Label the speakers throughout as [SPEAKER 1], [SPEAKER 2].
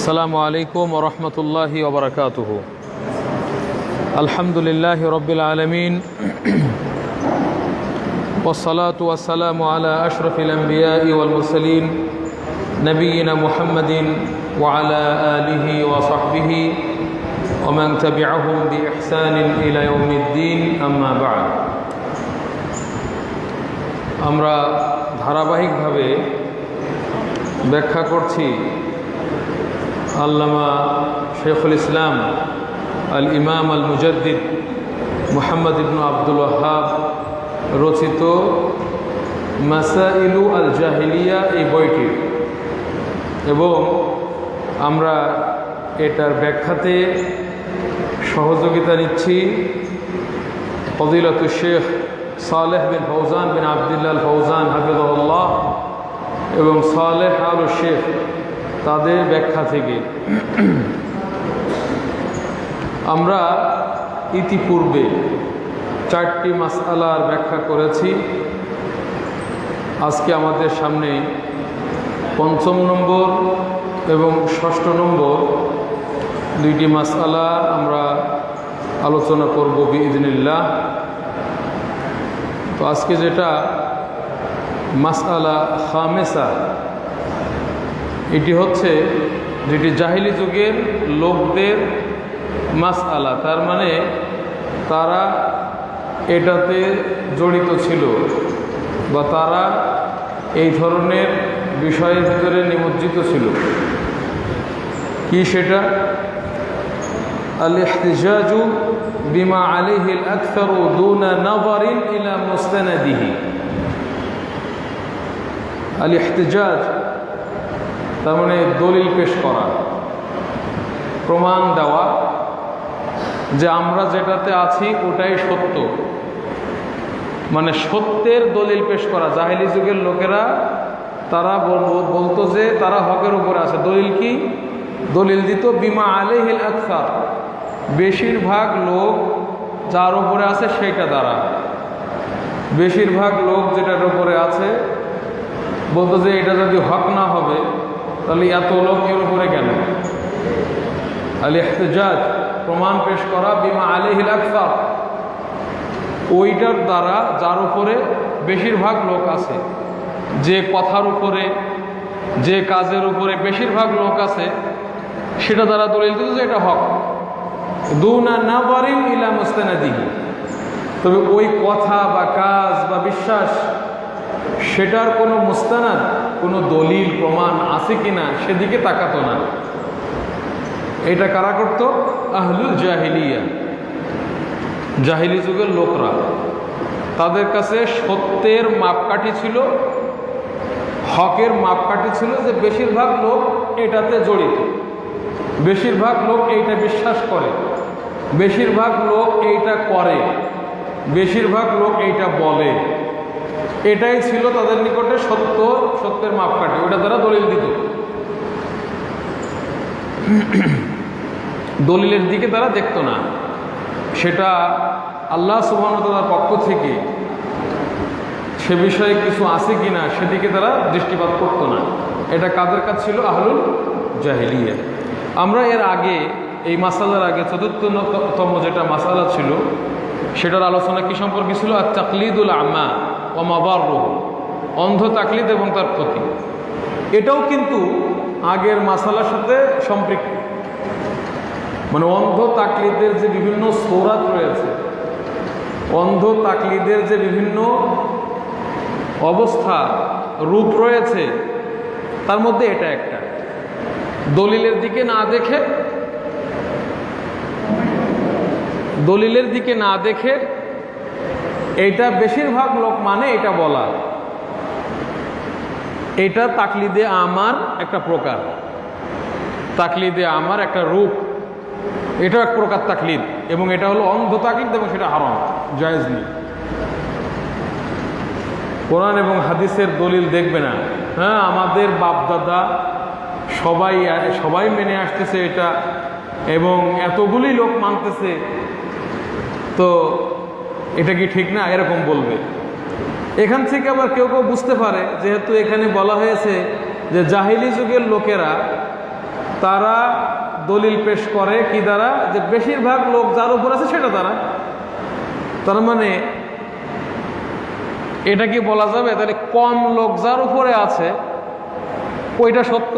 [SPEAKER 1] আসসালামু আলাইকুম ওয়া রাহমাতুল্লাহি ওয়া বারাকাতুহু। আলহামদুলিল্লাহি রাব্বিল আলামিন ওয়াসসালাতু ওয়াসসালামু আলা আশরাফিল আমবিয়াই ওয়াল মুরসালিন নবিয়িনা মুহাম্মাদিন ওয়া আলা আলিহি ওয়া সাহবিহি ওয়া মান তাবি'আহুম বিইহসানিন ইলা ইয়াউমিদ্দিন, আম্মা বা'দ। আমরা ধারাবাহিকভাবে ব্যাখ্যা করছি আল্লামা শেখুল ইসলাম আল ইমাম আল মুজাদ্দিদ মুহাম্মদ ইবনে আব্দুল ওয়াহ্হাব রচিত মাসাইলু আল জাহিলিয়া এই বইটি, এবং আমরা এটার ব্যাখ্যাতে সহযোগিতা নিচ্ছি ফজিলাতুশ শেখ সালেহ বিন ফৌজান বিন আবদুল্লাহ আল ফৌজান হাফিজাহুল্লাহ এবং সালেহ আল শেখ তাদের ব্যাখ্যা থেকে। আমরা ইতিপূর্বে 4টি মাসআলার ব্যাখ্যা করেছি। আজকে আমাদের সামনে 5ম নম্বর এবং 6ষ্ঠ নম্বর 2টি মাসআলা আমরা আলোচনা করব বিইذنিল্লাহ। তো আজকে যেটা মাসআলা খামেসা, এটি হচ্ছে যেটি জাহিলি যুগের লোকদের মাসআলা, তার মানে তারা এটাতে জড়িত ছিল বা তারা এই ধরনের বিষয়ের ভিতরে নিমজ্জিত ছিল। কি সেটা? আল ইহতিজাজু বিমা আলাইহি আল আকসারু দুনা নাযারিন ইলা মুস্তানাদিহি। আল ইহতিজাজ তার মানে দলিল পেশ করা, প্রমাণ দেওয়া যে আমরা যেটাতে আছি ওটাই সত্য, মানে সত্যের দলিল পেশ করা। জাহেলি যুগের লোকেরা তারা বলতো যে তারা হকের উপরে আছে। দলিল কি? দলিল দিত বিমা আলাইহিল আকসার, বেশিরভাগ লোক যার উপরে আছে সেইটা দ্বারা। বেশিরভাগ লোক যেটার উপরে আছে বলতো যে এটা যদি হক না হবে তাহলে এত লোক এর উপরে কেন? আল ইহতিজাজ প্রমাণ পেশ করা বিমা আলাইহিল আকসার, ওইটার দ্বারা যার উপরে বেশিরভাগ লোক আছে, যে কথার উপরে যে কাজের উপরে বেশিরভাগ লোক আছে সেটা দ্বারা দলিল দিত যে এটা হক। দুনা নাযারিন ইলা মুস্তানাদিহি, তবে ওই কথা বা কাজ বা বিশ্বাস সেটার কোনো মুস্তানাদ, কোনো দলিল প্রমাণ আছে কিনা সেদিকে তাকাতো না। এটা কারা করত? আহলুল জাহিলিয়া, জাহিলি যুগের লোকরা। তাদের কাছে সত্যের মাপকাঠি ছিল, হকের মাপকাঠি ছিল যে বেশিরভাগ লোক এটাতে জড়িত, বেশিরভাগ লোক এইটা বিশ্বাস করে, বেশিরভাগ লোক এইটা করে, বেশিরভাগ লোক এইটা বলে। এটাই ছিল তাদের নিকটে সত্যের মাপকাঠি, ওটা তারা দলিল দিত। দলিলের দিকে তারা দেখতো না, সেটা আল্লাহ সুবহানাহু ওয়া তাআলার পক্ষ থেকে সে বিষয়ে কিছু আছে কিনা সেদিকে তারা দৃষ্টিপাত করতো না। এটা কাদের কাজ ছিল? আহলুল জাহিলিয়া। আমরা এর আগে এই মাসালার আগে ৪র্থতম যেটা মাসালা ছিল সেটার আলোচনা কি সম্পর্কে ছিল? আর তাকলিদুল আমা ওয়া মাদাররুহু, অন্ধ তাকলিদ এবং তার ক্ষতি। এটাও কিন্তু আগের মাসালার সাথে সম্পৃক্ত। মানে অন্ধ তাকলিদের যে বিভিন্ন সূরাত রয়েছে, অন্ধ তাকলিদের যে বিভিন্ন অবস্থা রূপ রয়েছে, তার মধ্যে এটা একটা। দলিলের দিকে না দেখে, দলিলের দিকে না দেখে এইটা বেশিরভাগ লোক মানে এটা বলা, এটা তাকলিদে আমার একটা প্রকার, তাকলিদে আমার একটা রূপ, এটাও এক প্রকার তাকলিদ, এবং এটা হলো অন্ধ তাকলিদ এবং সেটা হারাম, জায়েজ নেই। কোরআন এবং হাদিসের দলিল দেখবে না। হ্যাঁ, আমাদের বাপদাদা সবাই মেনে আসতেছে এটা, এবং এতগুলি লোক মানতেছে, তো এটা কি ঠিক না? এরকম বলবে। এখান থেকে আবার কেউ কেউ বুঝতে পারে, যেহেতু এখানে বলা হয়েছে যে জাহিলি যুগের লোকেরা তারা দলিল পেশ করে কি দ্বারা, যে বেশিরভাগ লোক যার উপর আছে সেটা দ্বারা। তার মানে এটা কি বলা যাবে তাহলে কম লোক যার উপরে আছে ওইটা সত্য,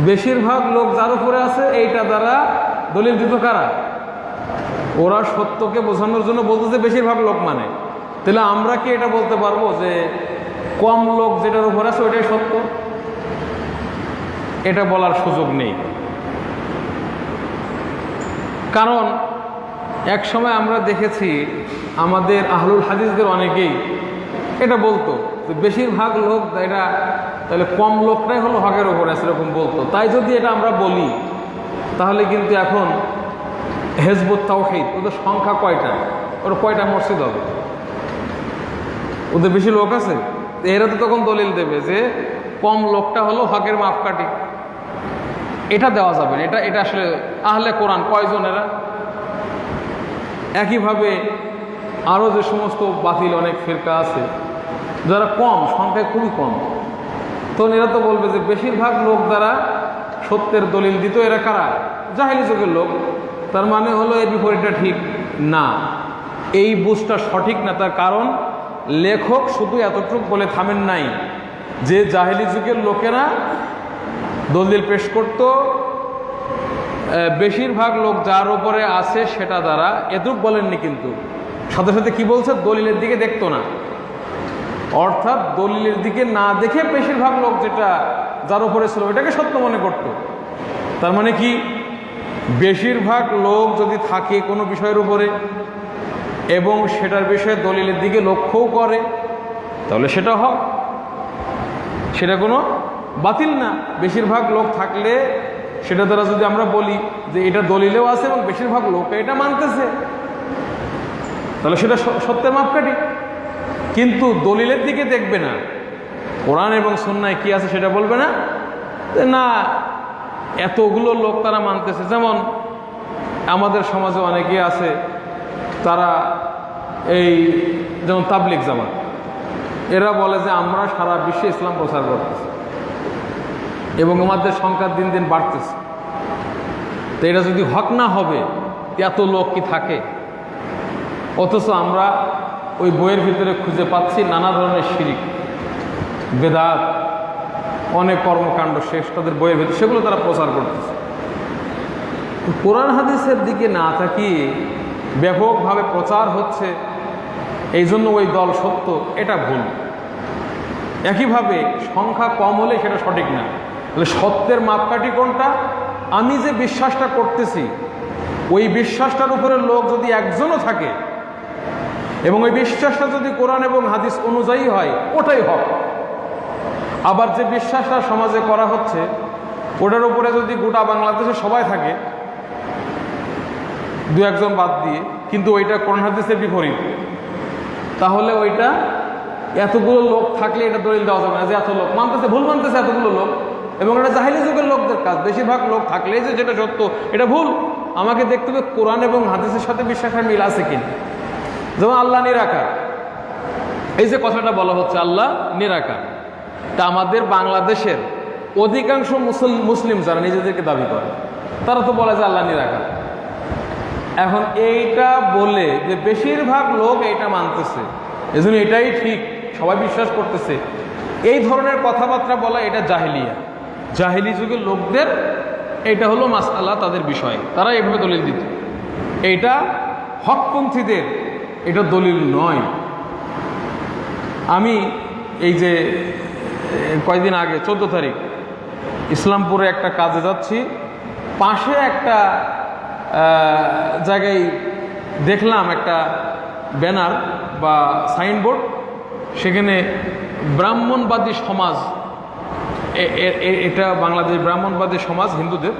[SPEAKER 1] বেশিরভাগ লোক যার উপরে আছে এইটা দ্বারা দলিল দিত কারা? ওরা সত্যকে বোঝানোর জন্য বলতেছে বেশিরভাগ লোক মানে। তাহলে আমরা কি এটা বলতে পারবো যে কম লোক যেটার উপরে আছে ওইটাই সত্য? এটা বলার সুযোগ নেই। কারণ এক সময় আমরা দেখেছি আমাদের আহলুল হাদিসদের অনেকেই এটা বলতো যে বেশিরভাগ লোক এটা, তাহলে কম লোকটাই হলো হকের ওপরে আছে এরকম বলতো। তাই যদি এটা আমরা বলি তাহলে কিন্তু এখন হিজবুত তাওহীদ ওদের সংখ্যা কয়টা, ওর কয়টা মসজিদ হবে? ওদের বেশি লোক আছে, এরা তো তখন দলিল দেবে যে কম লোকটা হলো হকের মাপকাঠি। এটা দেওয়া যাবে না, এটা আসলে আহলে কোরআন কয়জন এরা? একইভাবে আরও যে সমস্ত বাতিল অনেক ফিরকা আছে যারা কম, সংখ্যায় খুবই কম, তো এরা তো বলবে যে বেশিরভাগ লোক দ্বারা সত্যের দলিল দিত, এরা কারা? জাহেলি যুগের লোক। তার মানে হলো এর বিপরীতটা ঠিক না, এই বুঝটা সঠিক না। তার কারণ লেখক শুধু এতটুকু বলে থামেন নাই যে জাহেলি যুগের লোকেরা দলিল পেশ করত বেশিরভাগ লোক যার উপরে আছে সেটা দ্বারা, এটুক বলেননি। কিন্তু সাথে সাথে কি বলছে? দলিলের দিকে দেখতো না, অর্থাৎ দলিলের দিকে না দেখে বেশিরভাগ লোক যেটা যার উপরে ছিল ওইটাকে সত্য মনে করত। তার মানে কি, বেশিরভাগ লোক যদি থাকে কোনো বিষয়ের উপরে এবং সেটার বিষয়ে দলিলের দিকে লক্ষ্যও করে তাহলে সেটা হক, সেটা কোনো বাতিল না। বেশিরভাগ লোক থাকলে সেটা দ্বারা যদি আমরা বলি যে এটা দলিলেও আছে এবং বেশিরভাগ লোক এটা মানতেছে তাহলে সেটা সত্যের মাপকাঠি। কিন্তু দলিলের দিকে দেখবে না, কোরআন এবং সুন্নায় কি আছে সেটা বলবে না, না এতগুলো লোক তারা মানতেছে। যেমন আমাদের সমাজে অনেকে আছে তারা এই যেমন তাবলিগ জামাত, এরা বলে যে আমরা সারা বিশ্বে ইসলাম প্রচার করতেছি এবং আমাদের সংখ্যা দিন দিন বাড়তেছে। তো এটা যদি হক না হবে এত লোক কি থাকে? অথচ আমরা ওই বইয়ের ভিতরে খুঁজে পাচ্ছি নানা ধরনের শিরিক, বেদাত, অনেক কর্মকাণ্ড শেষ তাদের বইয়ের ভিতরে, সেগুলো তারা প্রচার করতেছে। কোরআন হাদিসের দিকে না তাকিয়ে ব্যাপকভাবে প্রচার হচ্ছে, এই জন্য ওই দল সত্য, এটা ভুল। একইভাবে সংখ্যা কম হলে সেটা সঠিক না। তাহলে সত্যের মাপকাঠি কোনটা? আমি যে বিশ্বাসটা করতেছি ওই বিশ্বাসটার উপরে লোক যদি একজনও থাকে এবং ওই বিশ্বাসটা যদি কোরআন এবং হাদিস অনুযায়ী হয় ওটাই হক। আবার যে বিশ্বাসটা সমাজে করা হচ্ছে ওটার উপরে যদি গোটা বাংলাদেশে সবাই থাকে দু একজন বাদ দিয়ে, কিন্তু ওইটা কোরআন হাদিসের বিপরীত, তাহলে ওইটা এতগুলো লোক থাকলে এটা দলিল দেওয়া যাবে না যে এত লোক মানতেছে, ভুল মানতেছে এতগুলো লোক, এবং এটা জাহেলি যুগের লোকদের কাজ। বেশিরভাগ লোক থাকলে যে যেটা সত্য এটা ভুল। আমাকে দেখতে হবে কোরআন এবং হাদিসের সাথে বিশ্বাসের মিল আছে কিনা। যেমন আল্লাহ নিরাকার, এই যে কথাটা বলা হচ্ছে আল্লাহ নিরাকার, তা আমাদের বাংলাদেশের অধিকাংশ মুসলিম যারা নিজেদেরকে দাবি করে তারা তো বলে যে আল্লাহ নিরাকার। এখন এইটা বলে যে বেশিরভাগ লোক এইটা মানতেছে, এজন্য এটাই ঠিক, সবাই বিশ্বাস করতেছে, এই ধরনের কথাবার্তা বলা এটা জাহেলিয়া। জাহেলি যুগের লোকদের এটা হলো মাসআলা, তাদের বিষয়, তারা এইভাবে দলিল দিত। এইটা হকপন্থীদের এটা দলিল নয়। আমি এই যে কয়েকদিন আগে 14 তারিখ ইসলামপুরে একটা কাজে যাচ্ছি, পাশে একটা জায়গায় দেখলাম একটা ব্যানার বা সাইনবোর্ড, সেখানে ব্রাহ্মণবাদী সমাজ, এটা বাংলাদেশ ব্রাহ্মণবাদী সমাজ হিন্দুদের,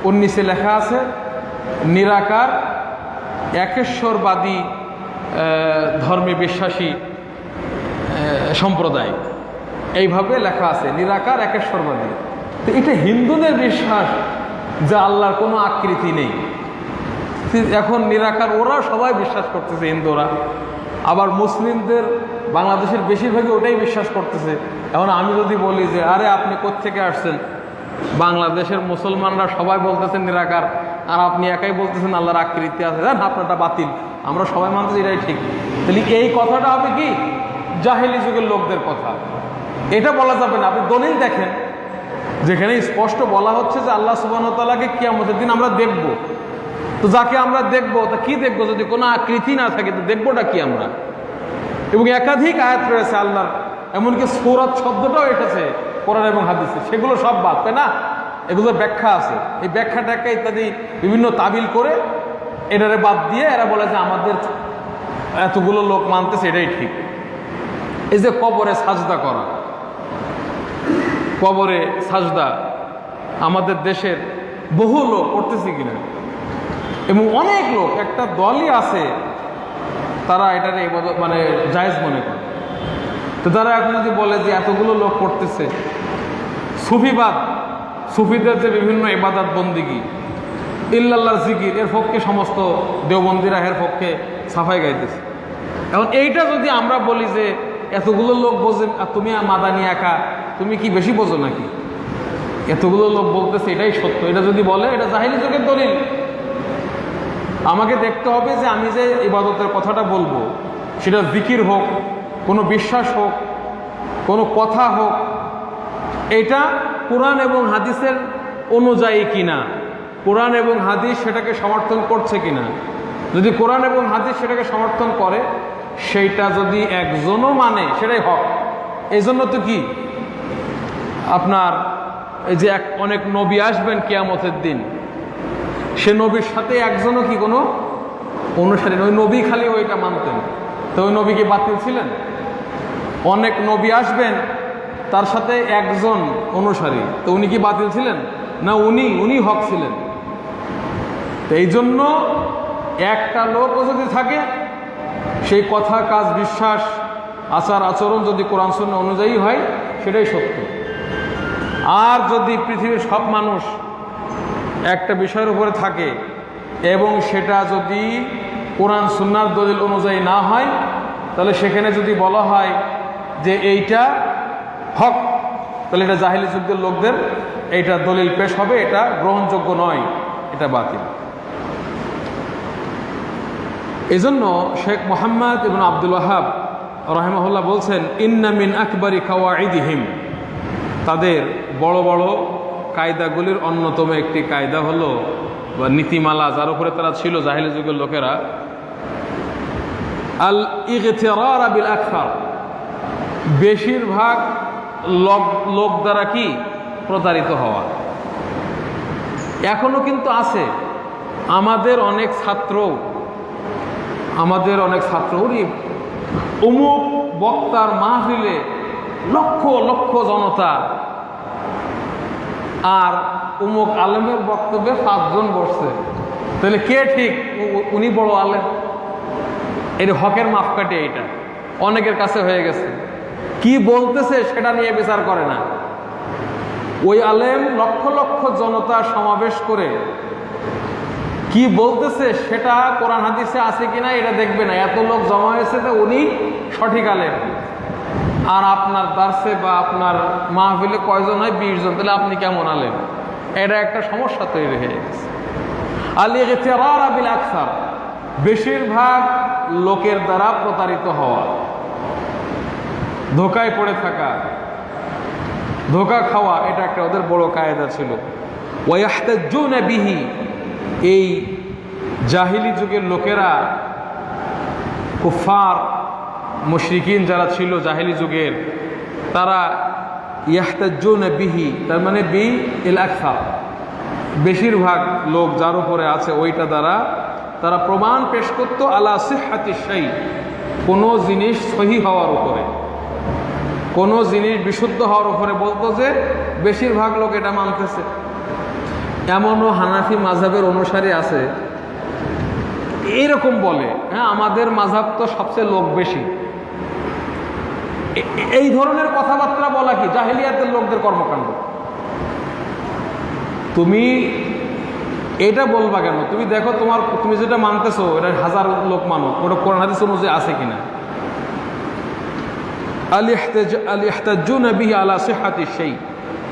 [SPEAKER 1] ওর নিচে লেখা আছে নিরাকার একেশ্বরবাদী ধর্মে বিশ্বাসী সম্প্রদায়, এইভাবে লেখা আছে নিরাকার একেশ্বরবাদী। তো এটা হিন্দুদের বিশ্বাস যে আল্লাহর কোনো আকৃতি নেই। এখন নিরাকার ওরা সবাই বিশ্বাস করতেছে হিন্দুরা, আবার মুসলিমদের বাংলাদেশের বেশিরভাগই ওটাই বিশ্বাস করতেছে। এখন আমি যদি বলি যে আরে আপনি কোত্থেকে আসছেন, বাংলাদেশের মুসলমানরা সবাই বলতেছেন নিরাকার, আর আপনি একাই বলতেছেন আল্লাহর আকৃতি আছে, আপনারটা বাতিল, আমরা সবাই মানতেছি এটাই ঠিক। তাহলে এই কথাটা হবে কি জাহেলি যুগের লোকদের কথা, এটা বলা যাবে না। আপনি দলিল দেখেন যেখানে স্পষ্ট বলা হচ্ছে যে আল্লাহ সুবহানাহু ওয়া তাআলাকে কিয়ামতের দিন আমরা দেখব। তো যাকে আমরা দেখব তা কি দেখবো? যদি কোনো আকৃতি না থাকে তো দেখবোটা কি আমরা? এবং একাধিক আয়াত রয়েছে আল্লাহর, এমনকি সূরাত শব্দটাও এসেছে কোরআন এবং হাদিসে, সেগুলো সব বাদ, তাই না? এগুলোর ব্যাখ্যা আছে, এই ব্যাখ্যা ট্যাখ্যা ইত্যাদি বিভিন্ন তাবিল করে এটারে বাদ দিয়ে এরা বলে যে আমাদের এতগুলো লোক মানতেছে এটাই ঠিক। এই যে কবরে সাজদা করা, কবরে সাজদা আমাদের দেশের বহু লোক করতেছে কিনা, এবং অনেক লোক, একটা দলই আছে তারা এটারে মানে জায়েজ মনে করে। তো তারা এখন যদি বলে যে এতগুলো লোক করতেছে, সুফিবাদ, সুফিদের যে বিভিন্ন ইবাদত বন্দিগি, ইল্লাল্লাহর জিকির, এর পক্ষে সমস্ত দেওবন্দিরা এর পক্ষে সাফাই গাইতেছে। এখন এইটা যদি আমরা বলি যে এতগুলো লোক বোঝে আর তুমি মাদানি একা, তুমি কি বেশি বোঝো নাকি? এতগুলো লোক বলতেছে এটাই সত্য, এটা যদি বলে এটা জাহিলি যুগের দলিল। আমাকে দেখতে হবে যে আমি যে ইবাদতের কথাটা বলবো সেটা জিকির হোক, কোনো বিশ্বাস হোক, কোনো কথা হোক, এটা কোরআন এবং হাদিসের অনুযায়ী কিনা, কোরআন এবং হাদিস সেটাকে সমর্থন করছে কিনা। যদি কোরআন এবং হাদিস সেটাকে সমর্থন করে, সেইটা যদি একজনও মানে সেটাই হক। এই জন্য তো কি আপনার এই যে অনেক নবী আসবেন কিয়ামতের দিন, সে নবীর সাথে একজনও কি কোনো অনুসারী, ওই নবী খালি ওইটা মানতেন, তো ওই নবী কি বাতিল ছিলেন? অনেক নবী আসবেন, তার সাথে একজন অনুসারী, তো উনি কি বাতিল ছিলেন? না, উনি হক ছিলেন। তো এই জন্য একটা লোকও যদি থাকে, সেই কথা, কাজ, বিশ্বাস, আচার আচরণ যদি কোরআন সুন্নাহ অনুযায়ী হয় সেটাই সত্য। আর যদি পৃথিবীর সব মানুষ একটা বিষয়ের উপরে থাকে এবং সেটা যদি কোরআন সুন্নাহর দলিল অনুযায়ী না হয়, তাহলে সেখানে যদি বলা হয় যে এইটা হক, তাহলে এটা জাহিলি যুগের লোকদের এইটা দলিল পেশ হবে, এটা গ্রহণযোগ্য নয়, এটা বাতিল। এই জন্য শেখ মোহাম্মদ ইবনে আব্দুল ওয়াহাব রাহিমাহুল্লাহ বলছেন, ইন্না মিন আকবারি কাওয়াইদিহিম, তাদের বড় বড় কায়দাগুলির অন্যতম একটি কায়দা হলো, বা নীতিমালা যার উপরে তারা ছিল জাহিলি যুগের লোকেরা, আল ইগতিরার বিল আকসার, বেশিরভাগ লোক দ্বারা কি প্রতারিত হওয়া। এখনো কিন্তু আছে আমাদের অনেক ছাত্র, অমুক বক্তার মাহফিলে লক্ষ লক্ষ জনতা, আর অমুক আলেমের বক্তব্যে 5 জন বসছে, তাহলে কে ঠিক? উনি বড় আলেম। এর হকের মাপকাঠি এইটা অনেকের কাছে হয়ে গেছে। কি বলতেছে সেটা নিয়ে বিচার করে না, ওই আলেম লক্ষ লক্ষ জনতা সমাবেশ করে কি বলতেছে সেটা কোরআন হাদিসে আছে কিনা এটা দেখবে না। এত লোক জমা হয়েছে তো উনি সঠিক আলেম, আর আপনার দার্সে বা আপনার মাহফিলে কয়জন হয়? 20 জন, তাহলে আপনি কেমন আলেম? এটা একটা সমস্যা তৈরি হয়ে গেছে। আল ইগতিরার বিল আকসার, বেশিরভাগ লোকের দ্বারা প্রতারিত হওয়া, ধোকায় পড়ে থাকা, ধোকা খাওয়া, এটা একটা ওদের বড় কায়দা ছিল। ওয়াহতাজুনা বিহি, এই জাহিলি যুগের লোকেরা, কুফার মুশরিকিন যারা ছিল জাহিলি যুগের, তারা ইয়াহতাজুনা বিহি, তার মানে বি ইল আকসার, বেশিরভাগ লোক যার উপরে আছে ওইটা দ্বারা তারা প্রমাণ পেশ করতো আলা সিহহাতি শাই, কোনো জিনিস সহি হওয়ার উপরে, কোনো জিনিস বিশুদ্ধ হওয়ার উপরে বলতো যে বেশিরভাগ লোক এটা মানতেছে। এমনও হানাফি মাযহাবের অনুসারী আছে এরকম বলে, হ্যাঁ আমাদের মাযহাব তো সবচেয়ে লোক বেশি। এই ধরনের কথাবার্তা বলা কি জাহেলিয়াতের লোকদের কর্মকাণ্ড। তুমি এটা বলবা কেন? তুমি দেখো তুমি যেটা মানতেছো এটা 1000 লোক মানো, ওটা কোরআন হাদিস অনুযায়ী আছে কিনা। আল ইহতাজুনা বিহি আলা সিহহাতি শাই,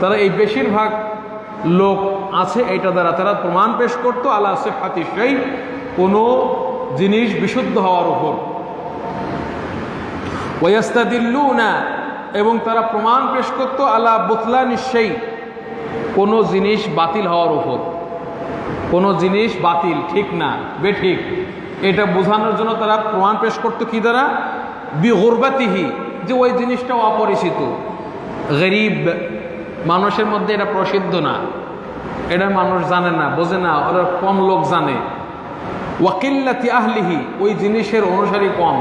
[SPEAKER 1] তারা এই বেশিরভাগ লোক আছে, এইটা দ্বারা তারা প্রমাণ পেশ করতো আলা সিহহাতি শাই, কোনো জিনিস বিশুদ্ধ হওয়ার উপর। ওয়াস্তাদিল্লুনা, এবং তারা প্রমাণ পেশ করতো আলা বুতলানি শাই, কোনো জিনিস বাতিল হওয়ার উপর। কোনো জিনিস বাতিল, ঠিক না, বেঠিক, এটা বোঝানোর জন্য তারা প্রমাণ পেশ করতো কি দ্বারা? বিগুরবাতিহি, যে ওই জিনিসটা অপরিচিত, গরিব, মানুষের মধ্যে এটা প্রসিদ্ধ না, এটা মানুষ জানে না, বোঝে না, ওরা কম লোক জানে। ওয়াকিল্লাতি আহলিহি, ওই জিনিসের অনুসারী কম,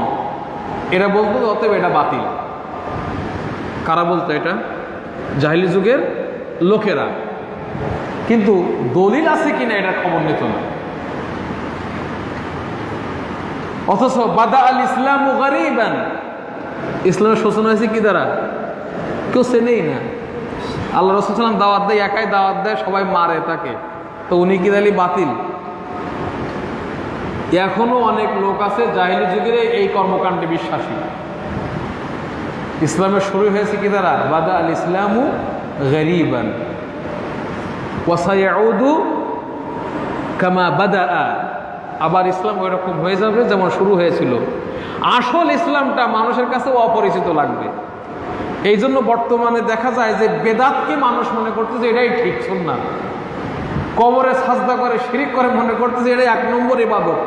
[SPEAKER 1] এরা বলতো অতএব এটা বাতিল। কারা বলতো এটা? জাহিলি যুগের লোকেরা। কিন্তু দলিল আছে কিনা এটার খবর নিত না। অথচ বাদা আল ইসলাম গারিবান, ইসলামের সূচনা হয়েছে কি দ্বারা? কেউ চেনেই না। আল্লাহ রাসূল সাল্লাল্লাহু আলাইহি ওয়াসাল্লাম দাওয়াত দেয়, একাই দাওয়াত দেয়, সবাই মারে তাকে, তো উনি কি তাহলে বাতিল? এখনো অনেক লোক আছে জাহিলি যুগের এই কর্মকাণ্ডে বিশ্বাসী। ইসলামের শুরু হয়েছে কি দ্বারা? বাদা আল ইসলামু গারিবান ওয়া সায়াউদু কামা বাদাআ, আবার ইসলাম ওই রকম হয়ে যাবে যেমন শুরু হয়েছিল। আসল ইসলামটা মানুষের কাছে অপরিচিত লাগবে। এই জন্য বর্তমানে দেখা যায় যে বেদাতকে মানুষ মনে করতেছে এটাই ঠিক সুন্নাত, কবরে সাজদা করে শিরিক করে মনে করতেছে এটাই 1 নম্বর ইবাদত।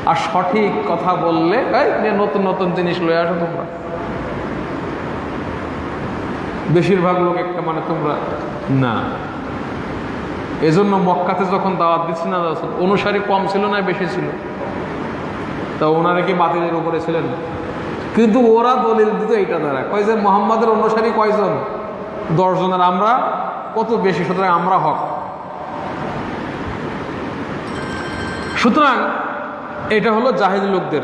[SPEAKER 1] আর সঠিক কথা বললে এই নতুন নতুন জিনিস লয়ে আসো তোমরা। বেশিরভাগ লোক একটা মানে তোমরা না। এজন্য মক্কাতে যখন দাওয়াত দিচ্ছি না, অনুসারী কম ছিল না বেশি ছিল? তা ওনারা কি বাতিলের উপরে ছিলেন? কিন্তু ওরা দলিল দিত এইটা দ্বারা, কয় যে মোহাম্মদের অনুসারী কয়জন? 10 জনের, আমরা কত বেশি, সুতরাং আমরা হক। সুতরাং এটা হলো জাহিলি লোকদের।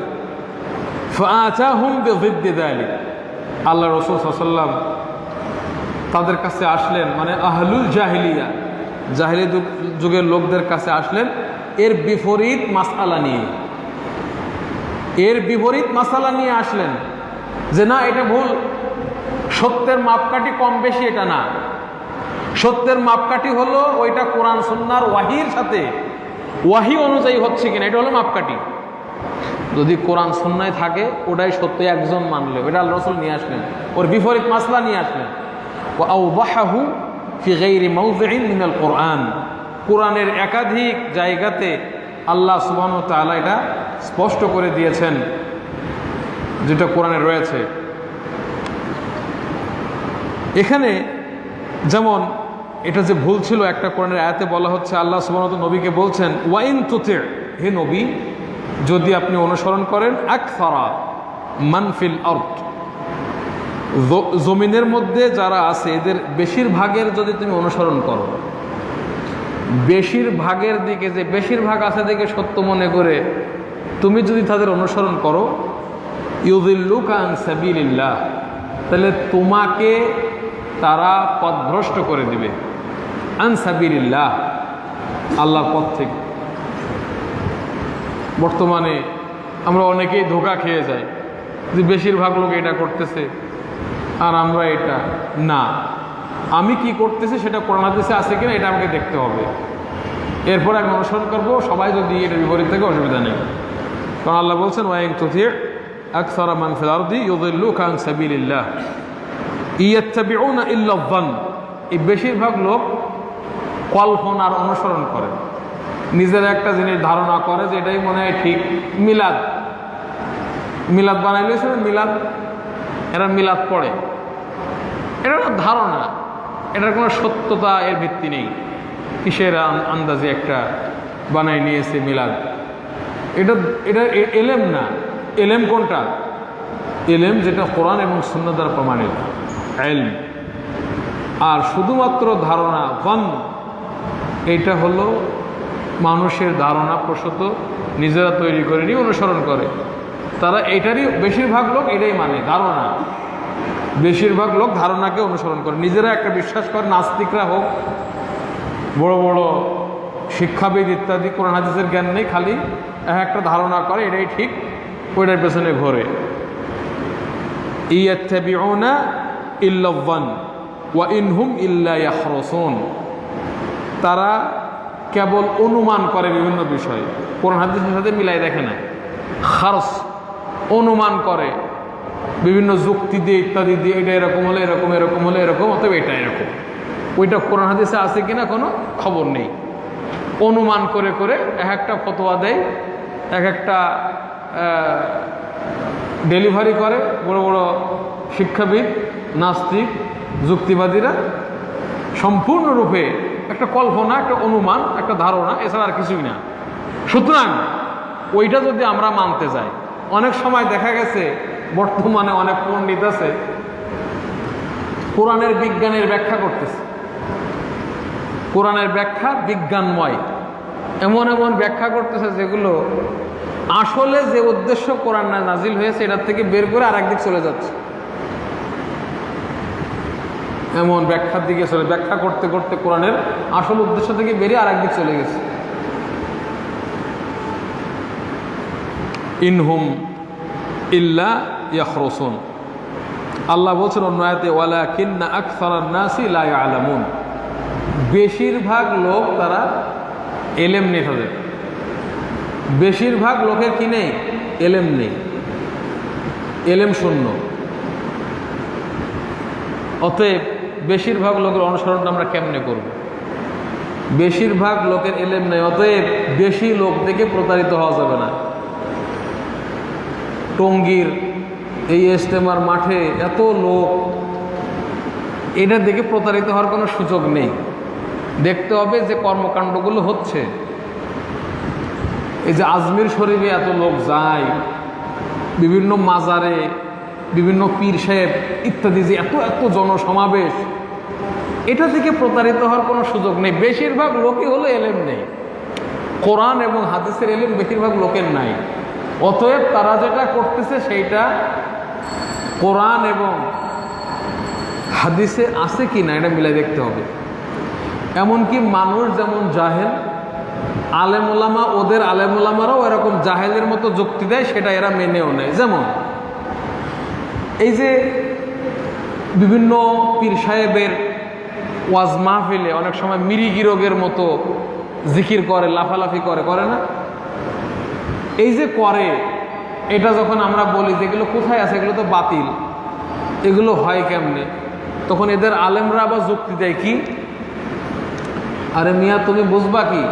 [SPEAKER 1] ফাআতাহুম বিযিদ্দি যালিক, আল্লাহ রাসূল সাল্লাল্লাহু আলাইহি ওয়াসাল্লাম তাদের কাছে আসলেন, মানে আহলুল জাহিলিয়া, জাহিলি যুগের লোকদের কাছে আসলেন এর বিপরীত মাসআলা নিয়ে। এর বিপরীত মাসালা নিয়ে আসলেন যে না, এটা ভুল, সত্যের মাপকাঠি কম বেশি এটা না। সত্যের মাপকাঠি হলো ওইটা কোরআন সুন্নাহর ওয়াহির সাথে, ওয়াহি অনুযায়ী হচ্ছে কিনা, এটা হলো মাপকাঠি। যদি কোরআন সুন্নায় থাকে ওটাই সত্য, একজন মানলে, ওটা আল্লাহ রাসূল নিয়ে আসলেন। ওর বিপরীত মাসলা নিয়ে আসলেন। ওয়া আওদাহু ফি গায়রি মাওযিইন মিনাল কোরআন, কোরআনের একাধিক জায়গাতে আল্লাহ সুবহানাহু ওয়া তাআলা এটা স্পষ্ট করে দিয়েছেন যেটা কোরআনে রয়েছে। এখানে যেমন এটা যে ভুল ছিল, একটা কোরআনের আয়াতে বলা হচ্ছে, আল্লাহ সুবহানাহু ওয়া তাআলা নবীকে বলছেন ওয়াইন তুতি', হে নবী যদি আপনি অনুসরণ করেন, আকসারা মান ফিল আরদ, জমিনের মধ্যে যারা আছে এদের বেশিরভাগের যদি তুমি অনুসরণ করো, বেশিরভাগের দিকে, যে বেশিরভাগ আছে দিকে সত্য মনে করে তুমি যদি তাদের অনুসরণ করো, ইউযিল্লুকা আন সাবিলিল্লাহ, তাহলে তোমাকে তারা পথভ্রষ্ট করে দিবে। আন সাবিলিল্লাহ, আল্লাহর পথ থেকে। বর্তমানে আমরা অনেকেই ধোঁকা খেয়ে যাই যে বেশিরভাগ লোক এটা করতেছে আর আমরা এটা না। আমি কি করতেছি সেটা কোরআন হাদিসে আছে কিনা এটা আমাকে দেখতে হবে, এরপর আমি অনুসরণ করবো। সবাই যদি এটা বিপরীত থেকে অসুবিধা নেই, কারণ আল্লাহ বলছেন ওয়াইন তুতি' আকসারা মান ফিল আরদি ইউযিল্লুকা আন সাবিলিল্লাহ ইয়াত্তাবিউনা ইল্লা যান, এই বেশিরভাগ লোক কল্পনার অনুসরণ করে, নিজের একটা জিনিস ধারণা করে যে এটাই মনে হয় ঠিক। মিলাদ মিলাদ বানাইলেছে, মিলাদ, এরা মিলাদ পড়ে, এটা ধারণা, এটার কোনো সত্যতা এর ভিত্তি নেই। কিসের আন্দাজে একটা বানাই নিয়েছে মিলাদ, এটা এটা এলেম না। এলেম কোনটা? এলেম যেটা কোরআন এবং সুন্নাহ দ্বারা প্রমাণিত ইলম। আর শুধুমাত্র ধারণা, ফান, এটা হলো মানুষের ধারণা প্রসূত, নিজেরা তৈরি করে নিয়ে অনুসরণ করে। তারা এটারই বেশিরভাগ লোক এটাই মানে ধারণা। বেশিরভাগ লোক ধারণাকে অনুসরণ করে, নিজেরা একটা বিশ্বাস করে। নাস্তিকরা হোক, বড় বড় শিক্ষাবিদ ইত্যাদি, কোরআন হাদিসের জ্ঞান নেই, খালি একটা ধারণা করে এটাই ঠিক, ওইটার পেছনে ঘোরে। ইয়াত্তাবিউনা ইল্লা যান, ওয়া ইনহুম ইল্লা ইয়াখরুসুন, তারা কেবল অনুমান করে বিভিন্ন বিষয়, কোরআন হাদিসের সাথে মিলাই দেখে না। খারস, অনুমান করে বিভিন্ন যুক্তি দিয়ে ইত্যাদি দিয়ে, এটা এরকম হলে এরকম, এরকম হলে এরকম, অতএব এটা এরকম। ওইটা কোরআন হাদিসে আছে কিনা কোনো খবর নেই। অনুমান করে করে এক একটা ফতোয়া দেয়, এক একটা ডেলিভারি করে বড় বড় শিক্ষাবিদ, নাস্তিক, যুক্তিবাদীরা। সম্পূর্ণরূপে একটা কল্পনা, একটা অনুমান, একটা ধারণা, এছাড়া আর কিছুই না। সুতরাং ওইটা যদি আমরা মানতে যাই, অনেক সময় দেখা গেছে বর্তমানে অনেক পণ্ডিত আছে কোরআনের বিজ্ঞানের ব্যাখ্যা করতেছে। কোরআনের ব্যাখ্যা বিজ্ঞানময়, এমন এমন ব্যাখ্যা করতেছে যেগুলো আসলে যে উদ্দেশ্য কোরআন নাজিল হয়েছে এটার থেকে বের করে আর একদিক চলে যাচ্ছে। এমন ব্যাখ্যার দিকে চলে, ব্যাখ্যা করতে করতে কোরআনের আসল উদ্দেশ্য থেকে বেরিয়ে আর একদিক চলে গেছে। ইনহুম ইল্লা ইয়াখরুসুন, আল্লাহ বলছেন অন্য আয়াতে, ওয়ালাকিন্না আকসারান নাসি লা ইয়ালামুন, বেশিরভাগ লোক তারা এলেম নেই তাদের। বেশিরভাগ লোকের কি নেই? এলেম নেই, এলেম শূন্য। অতএব বেশিরভাগ লোকের অনুসরণ আমরা কেমনে করব? বেশিরভাগ লোকের এলেম নেই, অতএব বেশি লোক থেকে প্রতারিত হওয়া যাবে না। টঙ্গীর এই ইজতেমার মাঠে এত লোক, এটা দেখে প্রতারিত হওয়ার কোনো সুযোগ নেই। দেখতে হবে যে কর্মকাণ্ডগুলো হচ্ছে। এই যে আজমির শরীফে এত লোক যায়, বিভিন্ন মাজারে, বিভিন্ন পীর সাহেব ইত্যাদি, যে এত এত জনসমাবেশ, এটা থেকে প্রতারিত হওয়ার কোনো সুযোগ নেই। বেশিরভাগ লোকই হলো এলেম নেই, কোরআন এবং হাদিসের এলেম বেশিরভাগ লোকের নাই। অতএব তারা যেটা করতেছে সেইটা কোরআন এবং হাদিসে আছে কি না এটা মিলাই দেখতে হবে। এমনকি মানুষ যেমন জাহেল, আলেম ওলামা, ওদের আলেম ওলামারাও এরকম জাহেলের মতো যুক্তি দেয়, সেটা এরা মেনেও নেয়। যেমন এই যে বিভিন্ন পীর সাহেবের ওয়াজ মাহফিলে অনেক সময় মিরিগি রোগের মতো জিকির করে, লাফালাফি করে, করে না? এই যে করে, এটা যখন আমরা বলি যে এগুলো কোথায় আছে, এগুলো তো বাতিল, এগুলো হয় কেমনে, তখন এদের আলেমরা আবার যুক্তি দেয় কি, আরে মিয়া তুমি বুঝবা কি,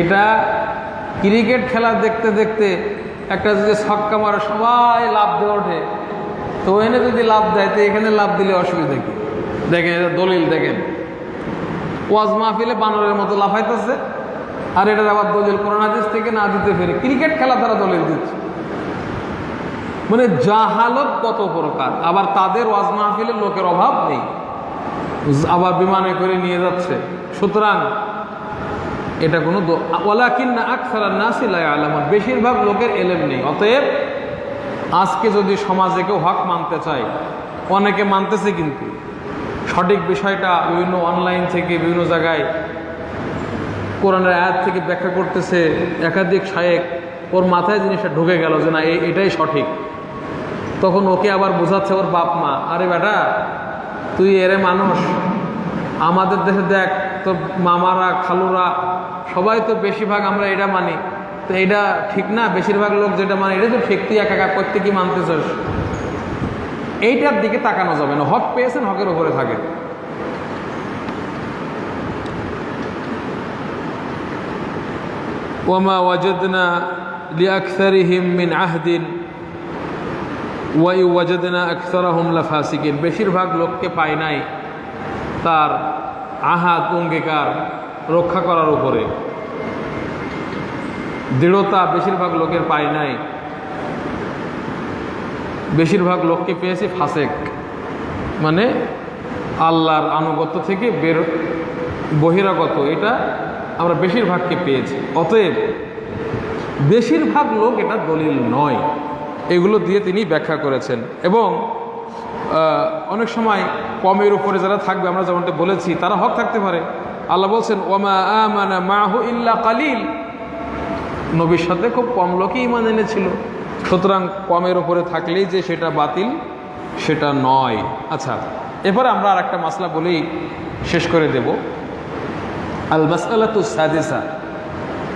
[SPEAKER 1] এটা ক্রিকেট খেলা দেখতে দেখতে একটা যদি ছক্কা মারে সবাই লাভ দিয়ে ওঠে, তো এনে যদি লাভ দেয় তো এখানে লাভ দিলে অসুবিধা কি? দেখেন এটা দলিল, দেখেন ওয়াজ মাহফিলে বানরের মতো লাফাইতেছে, আর এটার আবার দলিল কোরআন হাদিস থেকে না দিতে পেরে ক্রিকেট খেলা তারা দলিল দিচ্ছে। মানে জাহালত কত প্রকার। আবার তাদের ওয়াজ মাহফিলের লোকের অভাব নেই, আবার বিমানে করে নিয়ে যাচ্ছে। সুতরাং এটা কোনো ওয়ালাকিন্না আকসারান নাসি লা ইয়ালামুন, বেশিরভাগ লোকের এলেম নেই। অতএব আজকে যদি সমাজে কেউ হক মানতে চায়, অনেকে মানতেছে কিন্তু সঠিক বিষয়টা বিভিন্ন অনলাইন থেকে বিভিন্ন জায়গায় কোরআনের আয়াত থেকে ব্যাখ্যা করতেছে, একাধিক শায়েখ, ওর মাথায় জিনিসটা ঢুকে গেল যে না এটাই সঠিক, তখন ওকে আবার বোঝাচ্ছে ওর বাপ মা, আরে বেটা তুই এরে মানুষ, আমাদের দেশে দেখ তোর মামারা খালুরা সবাই তো বেশিরভাগ আমরা এটা মানি, তো এটা ঠিক না, বেশিরভাগ লোক যেটা মানে এটা তো ঠিক, তুই একা একা করতে কি মানতেছস? এইটার দিকে তাকানো যাবে না। হক পেয়েছেন, হকের উপরে থাকে। ওয়ামা ওয়াজাদনা লিআকসারিহিম মিন আহদিন ওয়া ওয়াজাদনা আকসারাহুম লাফাসিকিন, বেশিরভাগ লোককে পায় নাই তার আহাদ অঙ্গীকার রক্ষা করার উপরে, দৃঢ়তা বেশিরভাগ লোকের পায় নাই। বেশিরভাগ লোককে পেয়েছি ফাসেক, মানে আল্লাহর আনুগত্য থেকে বহিরাগত, এটা আমরা বেশিরভাগকে পেয়েছি। অতএব বেশিরভাগ লোক এটা দলিল নয়, এগুলো দিয়ে তিনি ব্যাখ্যা করেছেন। এবং অনেক সময় কমের উপরে যারা থাকবে, আমরা যেমনটা বলেছি, তারা হক থাকতে পারে। আল্লাহ বলছেন ওয়ামা আমানা মাহু ইল্লা কালিল, নবীর সাথে খুব কম লোকই ঈমান এনেছিল। সুতরাং কমের উপরে থাকলেই যে সেটা বাতিল সেটা নয়। আচ্ছা, এরপরে আমরা আর একটা মাসলা বলেই শেষ করে দেব। আল মাসআলাতু সাদিসা,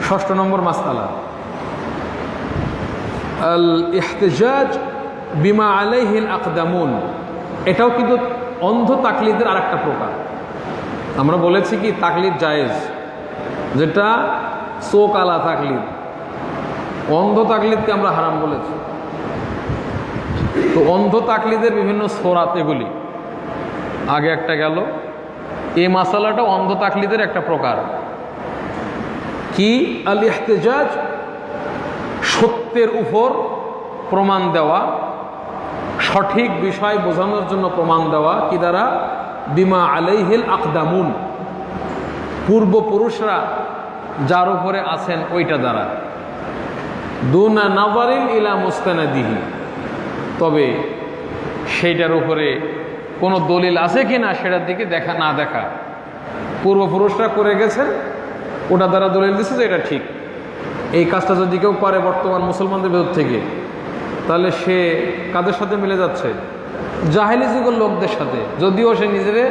[SPEAKER 1] 6 নম্বর মাসআলা, আল ইহতিজাজ বিমা আলাইহিল আকদামুন। এটাও কিন্তু অন্ধ তাকলিদের আর একটা প্রকার। আমরা বলেছি কি তাকলিদ জায়েজ, যেটা চোখ আলা তাকলিদ, অন্ধ তাকলিদকে আমরা হারাম বলেছি। তো অন্ধ তাকলিদের বিভিন্ন সোরাত এগুলি আগে একটা গেল। এই মাসালাটা অন্ধ তাকলিদের একটা প্রকার। কি? আল ইহতিজাজ, সত্যের উপর প্রমাণ দেওয়া, সঠিক বিষয় বোঝানোর জন্য প্রমাণ দেওয়া। কি দ্বারা? বিমা আলাইহিল আকদামুন, পূর্বপুরুষরা যার উপরে আছেন ওইটা দ্বারা। দুনা নাযারিন ইলা মুস্তানাদিহি, তবে সেইটার উপরে কোনো দলিল আছে কি না সেটার দিকে দেখা না দেখা। পূর্বপুরুষরা করে গেছেন, ওটা দ্বারা দলিল দিচ্ছে যে এটা ঠিক। এই কাজটা যদি কেউ করে বর্তমান মুসলমানদের ভেতর থেকে, তাহলে সে কাদের সাথে মিলে যাচ্ছে? জাহেলি যুগের লোকদের সাথে। যদিও সে নিজেরে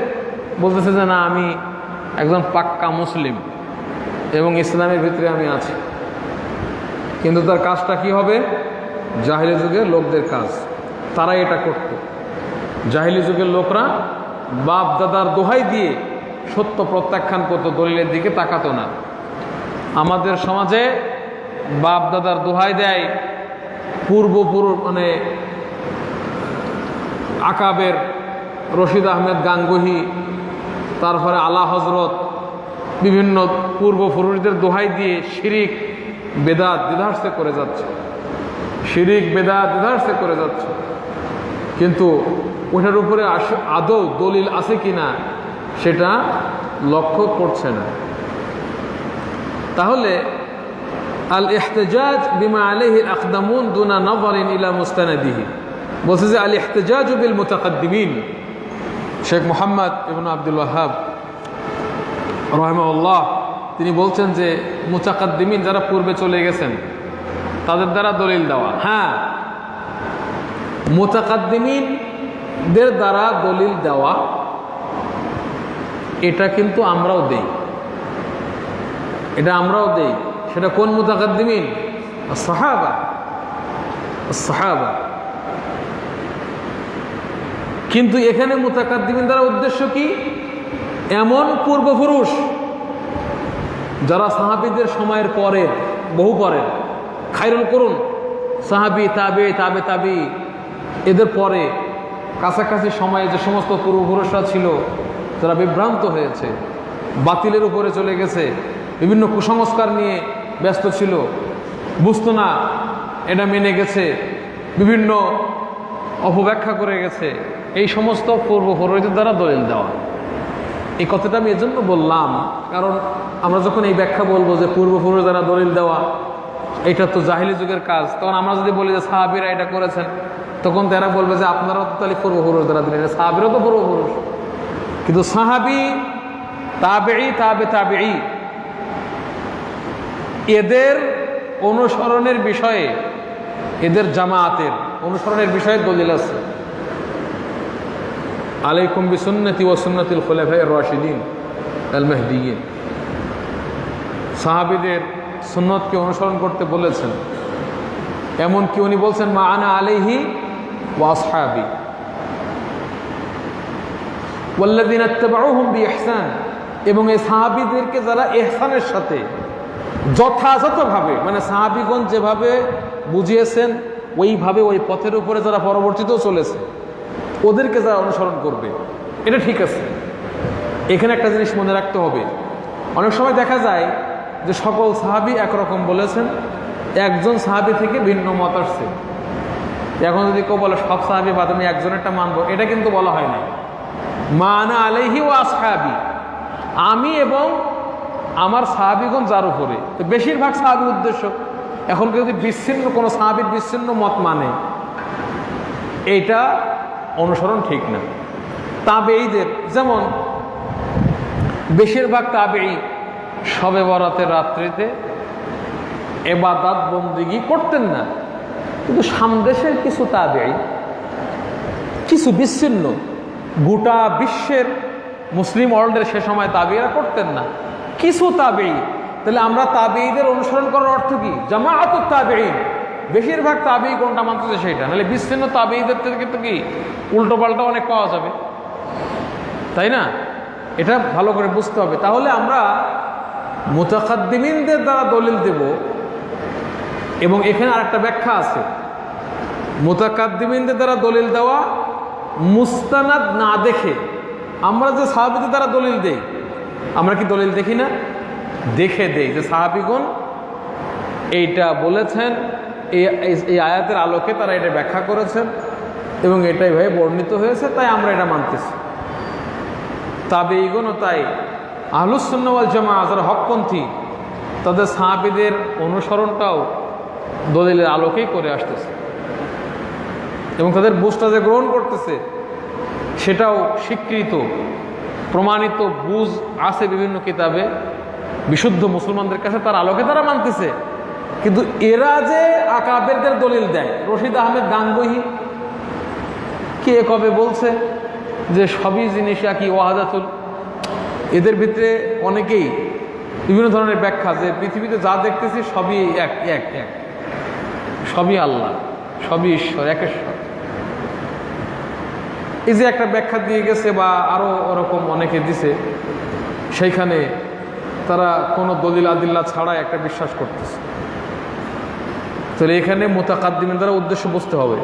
[SPEAKER 1] বলতেছে যে না, আমি একজন পাক্কা মুসলিম এবং ইসলামের ভিতরে আমি আছি, কিন্তু তার কাজটা কি হবে? জাহেলি যুগের লোকদের কাজ। তারা এটা করত। জাহেলি যুগের লোকরা বাপ দাদার দোহাই দিয়ে সত্য প্রত্যাখ্যান করতো, দলিলের দিকে তাকাতো না। আমাদের সমাজে বাপ দাদার দোহাই দেয় মানে আকাবের রশিদ আহমেদ গাঙ্গুহি, তারপরে আলা হজরত, বিভিন্ন পূর্বপুরুষদের দোহাই দিয়ে শিরিক বেদাত দ্বিধার্সে করে যাচ্ছে, শিরিক বেদাত দ্বিধার্সে করে যাচ্ছে। কিন্তু ওটার উপরে আদৌ দলিল আছে কিনা সেটা লক্ষ্য করছে না। তাহলে আল ইহতিজাজ বিমা আলাইহিল আকদামুন দুনা নাযারিন ইলা মুস্তানাদিহি, বলছে যে আল ইহতিজাজ বিল মুতাকাদ্দিমিন। শেখ মুহাম্মদ ইবনে আব্দুল ওয়াহাব রাহিমাহুল্লাহ তিনি বলছেন যে মুতাকাদ্দিমিন যারা পূর্বে চলে গেছেন তাদের দ্বারা দলিল দেওয়া। হ্যাঁ, মুতাকাদ্দিমিনদের দ্বারা দলিল দেওয়া, এটা কিন্তু আমরাও দেই, এটা আমরাও দেই। সেটা কোন মুতাকাদ্দিমিন? সাহাবা, সাহাবা। কিন্তু এখানে মুতাকাদ্দিমিন দ্বারা উদ্দেশ্য কি? এমন পূর্বপুরুষ যারা সাহাবীদের সময়ের পরের, বহু পরের, খায়রুল কুরুন, সাহাবী, তাবে, তাবে তাবি, এদের পরে কাছাকাছি সময়ে যে সমস্ত পূর্বপুরুষরা ছিল যারা বিভ্রান্ত হয়েছে, বাতিলের উপরে চলে গেছে, বিভিন্ন কুসংস্কার নিয়ে ব্যস্ত ছিল, বুঝতো না, এটা মেনে গেছে, বিভিন্ন অপব্যাখ্যা করে গেছে, এই সমস্ত পূর্বপুরুষদের দ্বারা দলিল দেওয়া। এই কথাটা আমি এজন্য বললাম, কারণ আমরা যখন এই ব্যাখ্যা বলবো যে পূর্বপুরুষ দ্বারা দলিল দেওয়া এটা তো জাহিলি যুগের কাজ, তখন আমরা যদি বলি যে সাহাবীরা এটা করেছেন, তখন তারা বলবে যে আপনারাও তো তাহলে পূর্বপুরুষ দ্বারা দিলেন, সাহাবীরাও তো পূর্বপুরুষ। কিন্তু সাহাবী, তাবেঈ, তাবে তাবেঈ, এদের অনুসরণের বিষয়ে, এদের জামায়াতের অনুসরণের বিষয়ে দলিল আছে। আলাইকুম বিসুন্নতি ওয়া সুন্নাতিল খুলাফায়ে রাশিদিন আল মাহদিয়্যিন। সাহাবীদের সুন্নতকে অনুসরণ করতে বলেছেন। এমনকি উনি বলছেন মা আনা আলাইহি ওয়া আসহাবি ওয়াল্লাযিনা ইত্তাবাউহুম বিইহসান, এবং এই সাহাবীদেরকে যারা ইহসানের সাথে যথাযথভাবে, মানে সাহাবীগণ যেভাবে বুঝিয়েছেন ওইভাবে ওই পথের উপরে যারা পরবর্তীতেও চলেছে, ওদেরকে যারা অনুসরণ করবে, এটা ঠিক আছে। এখানে একটা জিনিস মনে রাখতে হবে, অনেক সময় দেখা যায় যে সকল সাহাবী একরকম বলেছেন, একজন সাহাবী থেকে ভিন্ন মত আসছে। এখন যদি কেউ বলে সব সাহাবী বাদ আমি একজনেরটা মানবো, এটা কিন্তু বলা হয় না। মা আনা আলাইহি ওয়া আসহাবি, আমি এবং আমার সাহাবীগণ যার উপরে, তো বেশিরভাগ সাহাবীর উদ্দেশ্য। এখন যদি বিচ্ছিন্ন কোনো সাহাবীর বিচ্ছিন্ন মত মানে, এইটা অনুসরণ ঠিক না। তাবেঈদের, যেমন বেশিরভাগ তাবেঈ শবে বরাতের রাত্রিতে ইবাদত বন্দেগী করতেন না, কিন্তু সামদেশের কিছু তাবেঈ, কিছু বিচ্ছিন্ন গোটা বিশ্বের মুসলিম ওয়ার্ল্ডের সে সময় তাবিঈরা করতেন না, কিছু তাবিঈ। তাহলে আমরা তাবিঈদের অনুসরণ করার অর্থ কি? জামাআতুত তাবিঈন, বেশিরভাগ তাবিঈ কোনটা মানতেছে সেইটা, নাহলে বিচ্ছিন্ন তাবিঈদের থেকে তো কি উল্টো পাল্টা অনেক পাওয়া যাবে, তাই না? এটা ভালো করে বুঝতে হবে। তাহলে আমরা মুতাকাদ্দিমিনদের দ্বারা দলিল দেব। এবং এখানে আরেকটা ব্যাখ্যা আছে, মুতাকাদ্দিমিনদের দ্বারা দলিল দেওয়া মুস্তানাদ না দেখে। আমরা যে সাহাবীদের দ্বারা দলিল দেই, আমরা কি দলিল দেখি না? দেখে দেই যে সাহাবীগণ এইটা বলেছেন, এই আয়াতের আলোকে তারা এটা ব্যাখ্যা করেছেন এবং এটাই ভাবে বর্ণিত হয়েছে, তাই আমরা এটা মানতেছি। তাবেঈগণও তাই, আহলুস সুন্নাহ ওয়াল জামাআহ যারা হকপন্থী, তাদের সাহাবীদের অনুসরণটাও দলিলের আলোকেই করে আসতেছে এবং তাদের বুঝটা যে গ্রহণ করতেছে সেটাও স্বীকৃত প্রমাণিত বুঝ আছে বিভিন্ন কিতাবে, বিশুদ্ধ মুসলমানদের কাছে তার আলোকে তারা মানতেছে। কিন্তু এরা যে আকাবেরদের দলিল দেয়, রশিদ আহমেদ গাঙ্গুহি কে কবে বলছে যে সবই জিনিস একই ওয়াহাদাতুল, এদের ভিতরে অনেকেই বিভিন্ন ধরনের ব্যাখ্যা যে পৃথিবীতে যা দেখতেছি সবই এক এক এক, সবই আল্লাহ, সবই ঈশ্বর, একেশ্বর। এই যে একটা ব্যাখ্যা দিয়ে গেছে বা আরও ওরকম অনেকে দিছে, সেইখানে তারা কোনো দলিল আদিল্লা ছাড়া একটা বিশ্বাস করতেছে। তাহলে এখানে মুতাকাদ্দিমিন দ্বারা উদ্দেশ্য বুঝতে হবে,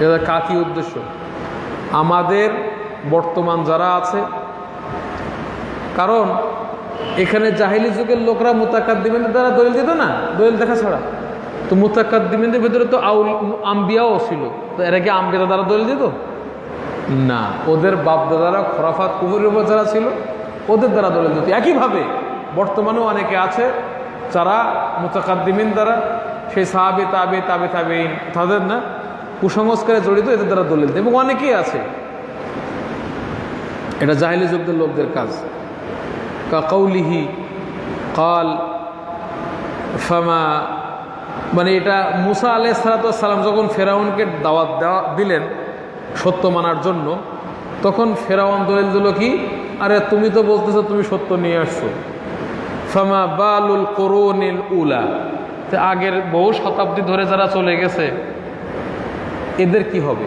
[SPEAKER 1] এটা কাকি উদ্দেশ্য। আমাদের বর্তমান যারা আছে, কারণ এখানে জাহিলি যুগের লোকরা মুতাকাদ্দিমিনদের দ্বারা দলিল দিত না, দলিল দেখা ছাড়া। তো মুতাকাদ্দিমিনদের ভিতরে তো আম্বিয়াও ছিল, তো এরা কি আম্বিয়ার দ্বারা দলিল দিত না, ওদের বাপদাদারা খোরাফাত কুফরের উপর যারা ছিল ওদের দ্বারা দলিল দিত। একইভাবে বর্তমানেও অনেকে আছে যারা মুতাকাদ্দিমিন দ্বারা, সেই সাহাবী তাবে তাবে তাবেঈন তাদের না কুসংস্কারে জড়িত, এদের দ্বারা দলিল দেয়। এবং অনেকেই আছে, এটা জাহিলি যুগের লোকদের কাজ। কাউলিহি কাল ফামা, মানে এটা মুসা আলাইহিস সালাম যখন ফেরাউনকে দাওয়াত দিলেন সত্য মানার জন্য, তখন ফেরাউন দলিল দিল কি, আরে তুমি তো বলতেছো তুমি সত্য নিয়ে আসছো, ফামা বালুল কুরুনিল উলা, আগের বহু শতাব্দী ধরে যারা চলে গেছে এদের কি হবে?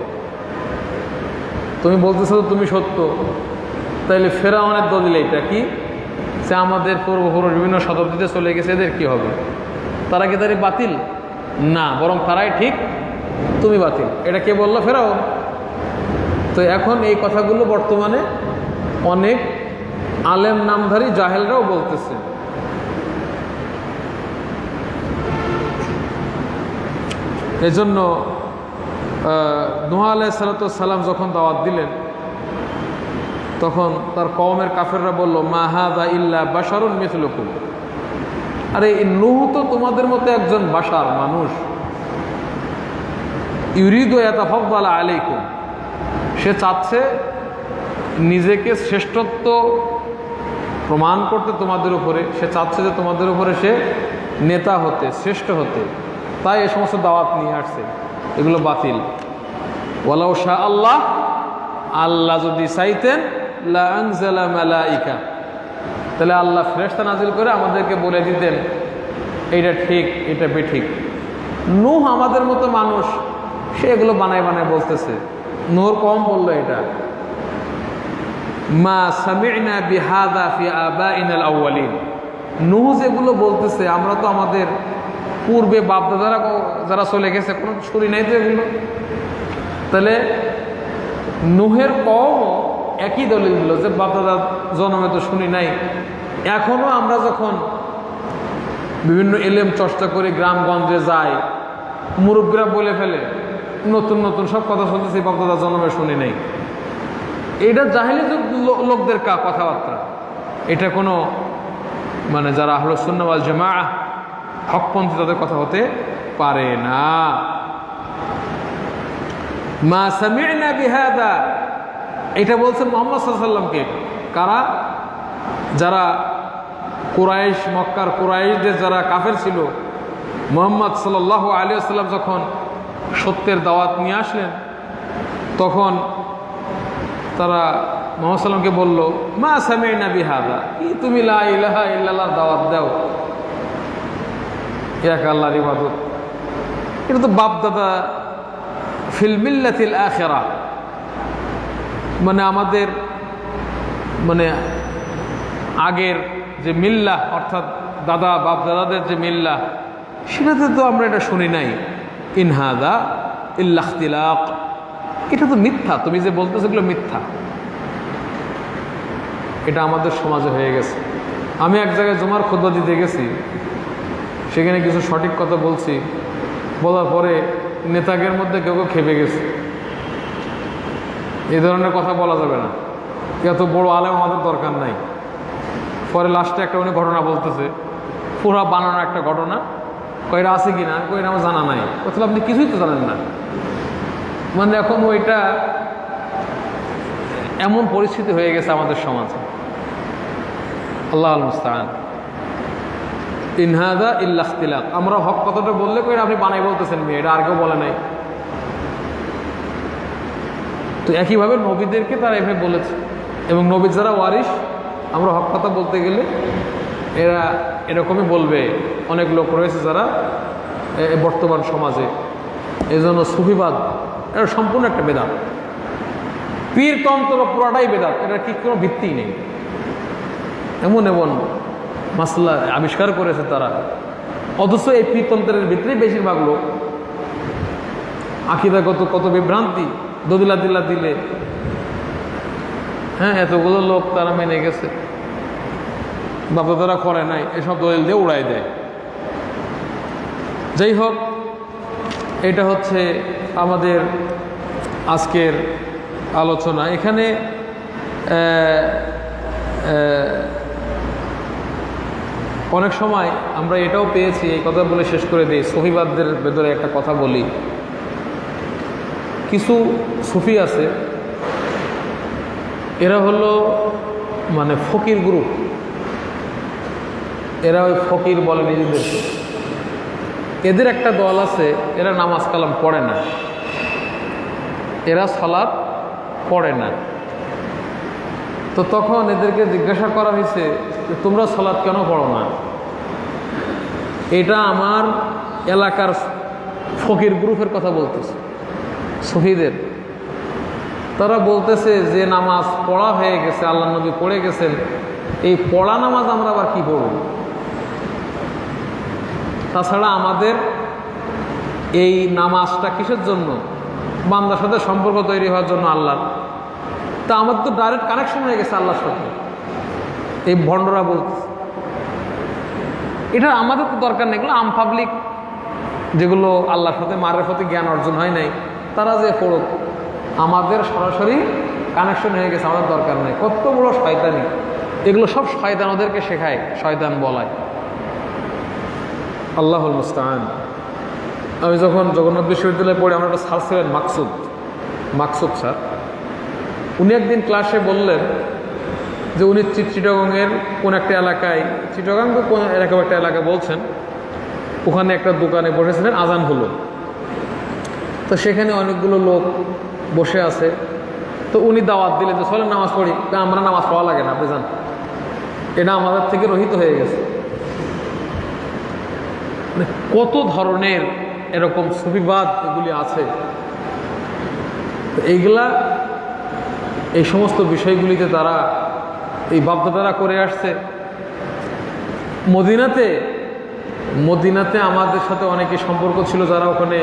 [SPEAKER 1] তুমি বলতেছো তুমি সত্য, তাইলে ফেরাউনের দলিল এটা কি, সে আমাদের পূর্বপুরুষ বিভিন্ন শতাব্দীতে চলে গেছে, এদের কি হবে? তারা কি তারা বাতিল না, বরং তারাই ঠিক, তুমি বাতিল। এটা কে বললো? ফেরাউন। তো এখন এই কথাগুলো বর্তমানে অনেক আলেম নামধারী জাহেলরাও বলতেছে। এজন্য নূহ আলাইহিস সালাম যখন দাওয়াত দিলেন, তখন তার কওমের কাফেররা বলল, মা হাযা ইল্লা বাশারুন মিথলুকুম, আরে নূহ তো তোমাদের মতো একজন বাশার, মানুষ। ইউরিদু ইয়াতাফাদ্দালা আলাইকুম, সে চাচ্ছে নিজেকে শ্রেষ্ঠত্ব প্রমাণ করতে তোমাদের উপরে, সে চাচ্ছে যে তোমাদের উপরে সে নেতা হতে, শ্রেষ্ঠ হতে, তাই এই সমস্ত দাওয়াত নিয়ে আসছে। এগুলো বাতিল। ওয়ালাউ শা আল্লাহ, আল্লাহ যদি চাইতেন লা আনজালা মালাইকা, তাহলে আল্লাহ ফেরেশতা নাজিল করে আমাদেরকে বলে দিতেন এইটা ঠিক, এটা বেঠিক। নূহ আমাদের মতো মানুষ, সে এগুলো বানায় বানায় বলতেছে। নূহর কম বললো এটা, মা সামি'না বিহাযা ফি আবাইনাল আউয়ালিন। নূহ যেগুলো বলতেছে আমরা তো আমাদের পূর্বে বাপদাদারা যারা চলে গেছে কোনো শুনি নাই তো এগুলো। তাহলে নূহের কওমও একই দলিল দিল যে বাপদাদা জন্মে তো শুনি নাই। এখনো আমরা যখন বিভিন্ন এলেম চর্চা করি, গ্রামগঞ্জে যাই, মুরব্বীরা বলে ফেলে নতুন নতুন সব কথা শুনতেছি, বাপদাদা জন্মে শুনি নাই। এটা জাহিলি লোকদের কথাবার্তা, এটা কোনো মানে যারা আহলুস সুন্নাহ ওয়াল জামাআহ হকপন্থী তাদের কথা হতে পারে না। মা সামি'না বিহাদা, এটা বলছেন মুহাম্মদ সাল্লাল্লাহু আলাইহি ওয়াসাল্লামকে। কারা? যারা কুরাইশ, মক্কার কুরাইশদের যারা কাফের ছিল, মুহাম্মদ সাল্লাল্লাহু আলাইহি ওয়াসাল্লাম যখন সত্যের দাওয়াত নিয়ে আসলেন, তখন তারা মুহাম্মদ সাল্লামকে বলল, মা সামি'না বিহাদা, কি তুমি লা ইলাহা ইল্লাল্লাহ দাওয়াত দাও, এক আল্লাহর ইবাদত, এটা তো বাপ দাদা ফিল মিল্লাতিল আখিরা, মানে আমাদের মানে আগের যে মিল্লাহ অর্থাৎ দাদা বাপ দাদাদের যে মিল্লাহ সেটাতে তো আমরা এটা শুনি নাই। ইন হাযা ইল্লা ইখতিলাক, এটা তো মিথ্যা, তুমি যে বলতেছো এগুলো মিথ্যা। এটা আমাদের সমাজে হয়ে গেছে। আমি এক জায়গায় জুমার খুতবা দিতে গেছি, সেখানে কিছু সঠিক কথা বলছি, বলার পরে নেতাদের মধ্যে কেউ কেউ খেপে গেছে, এই ধরনের কথা বলা যাবে না, এত বড় আলেম আমাদের দরকার নাই। পরে লাস্টে একটা উনি ঘটনা বলতেছে, পুরা বানানো একটা ঘটনা, কয়টা আছে কি না, কয়টা আমার জানা নাই, অথবা আপনি কিছুই তো জানেন না। মানে এখন ওইটা এমন পরিস্থিতি হয়ে গেছে আমাদের সমাজে, আল্লাহ আল মুস্তাআন। ইন হাযা ইল্লা ইখতিলাক, আমরা হক কথাটা বললে কই আপনি বানাই বলতেছেন, মেয়ে এটা আর কেউ বলে নাই। তো একইভাবে নবীদেরকে তারা এভাবে বলেছে, এবং নবীর যারা ওয়ারিস, আমরা হক কথা বলতে গেলে এরা এরকমই বলবে। অনেক লোক রয়েছে যারা বর্তমান সমাজে, এই জন্য সুফিবাদ এটা সম্পূর্ণ একটা বেদাত, পীরতন্ত্র পুরাটাই বেদাত, এটা কি কোনো ভিত্তি নেই। এমন এমন মাসলা আবিষ্কার করেছে তারা, অথচ এই পীরতন্ত্রের ভিতরেই বেশিরভাগ লোক। আকীদাগত কত বিভ্রান্তি, দলিলা দিল্লা দিলে, হ্যাঁ, এতগুলো লোক তারা মেনে গেছে, বাপদাদারা করে নাই, এসব দলিল দিয়ে উড়াই দেয়। যাই হোক, এটা হচ্ছে আমাদের আজকের আলোচনা। এখানে অনেক সময় আমরা এটাও পেয়েছি, এই কথা বলে শেষ করে দিই, সুফিবাদদের ভেতরে একটা কথা বলি। কিছু সুফি আছে, এরা হলো মানে ফকির গ্রুপ, এরা ওই ফকির বলে নিজেদেরকে। এদের একটা দল আছে, এরা নামাজ কালাম পড়ে না, এরা সালাত পড়ে না। তো তখন এদেরকে জিজ্ঞাসা করা হয়েছে, তোমরা সালাত কেন পড়ো না? এটা আমার এলাকার ফকির গ্রুপের কথা বলতেছে, সুফিদের। তারা বলতেছে যে নামাজ পড়া হয়ে গেছে, আল্লাহ নবী পড়ে গেছেন, এই পড়া নামাজ আমরা আবার কি পড়ব? তাছাড়া আমাদের এই নামাজটা কিসের জন্য? বান্দার সাথে সম্পর্ক তৈরি হওয়ার জন্য আল্লাহর। তা আমাদের তো ডাইরেক্ট কানেকশন হয়ে গেছে আল্লাহর সাথে, এই ভণ্ডরা বলতেছে। এটা আমাদের তো দরকার নেই, এগুলো আম পাবলিক, যেগুলো আল্লাহর সাথে মারেফতে জ্ঞান অর্জন হয় নাই, তারা যে পড়ুক, আমাদের সরাসরি কানেকশন হয়ে গেছে, আমাদের দরকার নেই। কত বড় শয়তানি এগুলো, সব শয়তান ওদেরকে শেখায়, শয়তান বলায়। আল্লাহুল মুস্তাআন। আমি যখন জগন্নাথ বিশ্ববিদ্যালয়ে পড়ি, আমার একটা স্যার ছিলেন মাকসুদ স্যার। উনি একদিন ক্লাসে বললেন যে উনি চিটাগংয়ের কোন একটা এলাকায়, চিটাগং তো কোন এরকম একটা এলাকা বলছেন, ওখানে একটা দোকানে বসেছিলেন, আজান হলো। তো সেখানে অনেকগুলো লোক বসে আছে। তো উনি দাওয়াত দিলেন যে চলেন নামাজ পড়ি। আমরা নামাজ পড়া লাগে না, আপনি জান, এটা আমাদের থেকে রহিত হয়ে গেছে। কত ধরনের এরকম সুফিবাদ এগুলি আছে। এইগুলা, এই সমস্ত বিষয়গুলিতে তারা এই বাপদাদারা করে আসছে। মদিনাতে আমাদের সাথে অনেকে সম্পর্ক ছিল, যারা ওখানে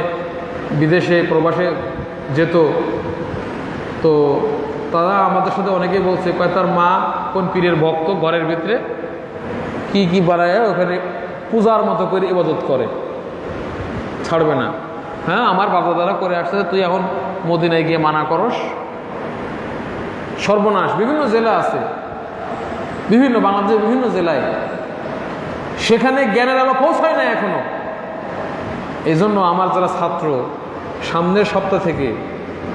[SPEAKER 1] বিদেশে প্রবাসে যেত। তো তারা আমাদের সাথে অনেকেই বলছে, তার মা কোন পীরের ভক্ত, ঘরের ভিতরে কি কি বাড়ায় ওখানে পূজার মতো করে ইবাদত করে, ছাড়বে না। হ্যাঁ, আমার বাপদাদারা করে আসছে, তুই এখন মদিনায় গিয়ে মানা করস, সর্বনাশ। বিভিন্ন জেলা আছে, বিভিন্ন বাংলাদেশের বিভিন্ন জেলায়, সেখানে জ্ঞানের আলো পৌঁছায় না এখনো। এই জন্য আমার যারা ছাত্র, সামনের সপ্তাহ থেকে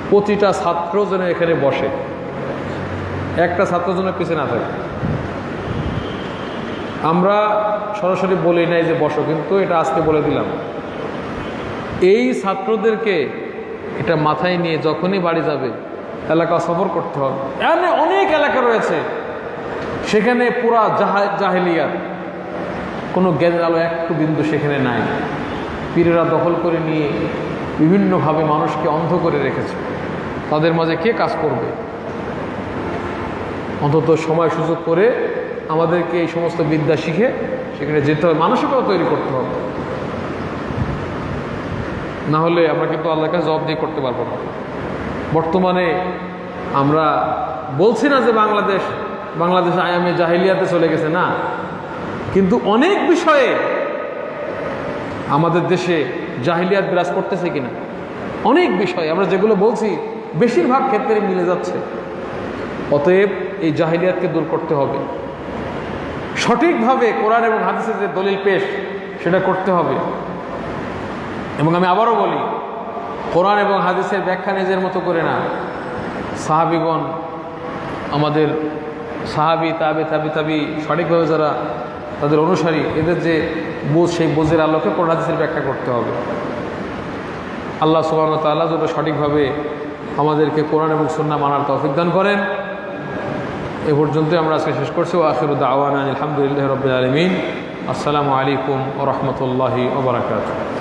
[SPEAKER 1] প্রতিটা ছাত্র যেন এখানে বসে, একটা ছাত্র যেন পিছিয়ে না থাকে। আমরা সরাসরি বলি নাই যে বসো, কিন্তু এটা আজকে বলে দিলাম। এই ছাত্রদেরকে এটা মাথায় নিয়ে যখনই বাড়ি যাবে, এলাকা সফর করতে হবে। এখানে অনেক এলাকা রয়েছে সেখানে পুরা জাহেলিয়াত, কোনো জ্ঞানের আলো একটু বিন্দু সেখানে নাই। পীরেরা দখল করে নিয়ে বিভিন্নভাবে মানুষকে অন্ধ করে রেখেছে। তাদের মাঝে কে কাজ করবে? অন্তত সময় সুযোগ করে আমাদেরকে এই সমস্ত বিদ্যা শিখে সেখানে যেতে হবে, মানসিকতা তৈরি করতে হবে। না হলে আমরা কিন্তু আল্লাহর কাছে জবাবদিহি করতে পারবো না। বর্তমানে আমরা বলছি না যে বাংলাদেশ আয়ামে জাহিলিয়াতে চলে গেছে, না, কিন্তু অনেক বিষয়ে আমাদের দেশে জাহিলিয়াত বিরাজ করতেছে কিনা, অনেক বিষয় আমরা যেগুলো বলছি বেশিরভাগ ক্ষেত্রে মিলে যাচ্ছে। অতএব এই জাহিলিয়াতকে দূর করতে হবে, সঠিকভাবে কোরআন এবং হাদিসের যে দলিল পেশ সেটা করতে হবে। এবং আমি আবারও বলি, কোরআন এবং হাদিসের ব্যাখ্যা নিজের মতো করে না, সাহাবিগণ, আমাদের সাহাবি তাবি সঠিকভাবে যারা তাদের অনুসারী, এদের যে বোঝ, সেই বোঝের আলোকে কোরআন হাদিসের ব্যাখ্যা করতে হবে। আল্লাহ সুবহানাহু ওয়া তাআলা যেন সঠিকভাবে আমাদেরকে কোরআন এবং সুন্নাহ মানার তৌফিক দান করেন। এ পর্যন্তই আমরা আজকে শেষ করছি। ওয়া আখিরু দাওয়ানা আলহামদুলিল্লাহি রাব্বিল আলামিন। আসসালামু আলাইকুম ওয়া রাহমাতুল্লাহি ওয়া বারাকাতুহু।